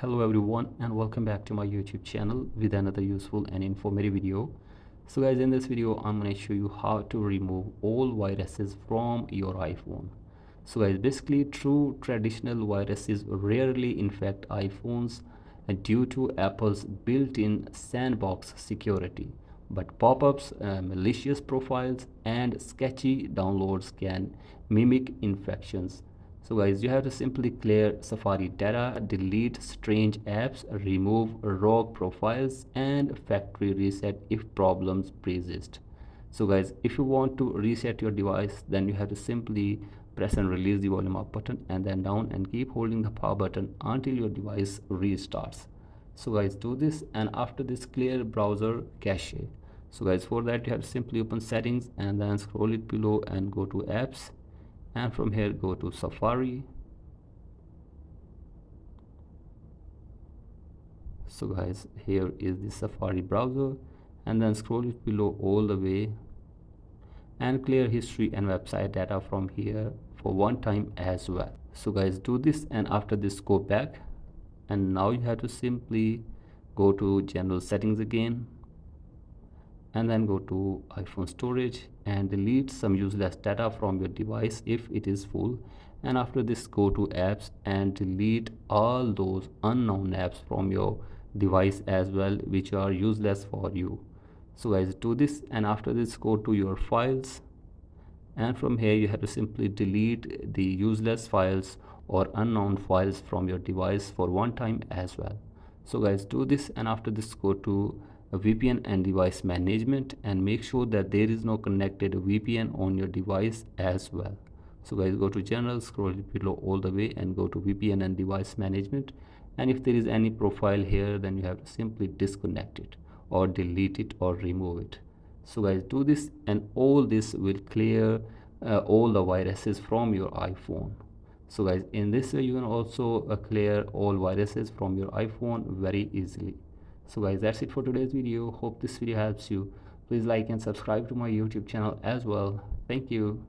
Hello everyone and welcome back to my YouTube channel with another useful and informative video. So guys, in this video I'm going to show you how to remove all viruses from your iPhone. So guys, basically true traditional viruses rarely infect iPhones due to Apple's built-in sandbox security. But pop-ups, malicious profiles and sketchy downloads can mimic infections. So guys, you have to simply clear Safari data, delete strange apps, remove rogue profiles and factory reset if problems persist. So guys, if you want to reset your device, then you have to simply press and release the volume up button and then down and keep holding the power button until your device restarts. So guys, do this, and after this clear browser cache. So guys, for that you have to simply open settings and then scroll it below and go to apps, and from here go to Safari. So guys, here is the Safari browser, and then scroll it below all the way and clear history and website data from here for one time as well. So guys, do this, and after this go back, and now you have to simply go to general settings again and then go to iPhone storage and delete some useless data from your device if it is full, and after this go to apps and delete all those unknown apps from your device as well which are useless for you. So guys, do this, and after this go to your files, and from here you have to simply delete the useless files or unknown files from your device for one time as well. So guys, do this, and after this go to VPN and device management and make sure that there is no connected VPN on your device as well. So guys, go to general, scroll below all the way and go to VPN and device management, and if there is any profile here, then you have to simply disconnect it or delete it or remove it. So guys, do this, and all this will clear all the viruses from your iPhone. So guys, in this way you can also clear all viruses from your iPhone very easily. So guys, that's it for today's video. Hope this video helps you. Please like and subscribe to my YouTube channel as well. Thank you.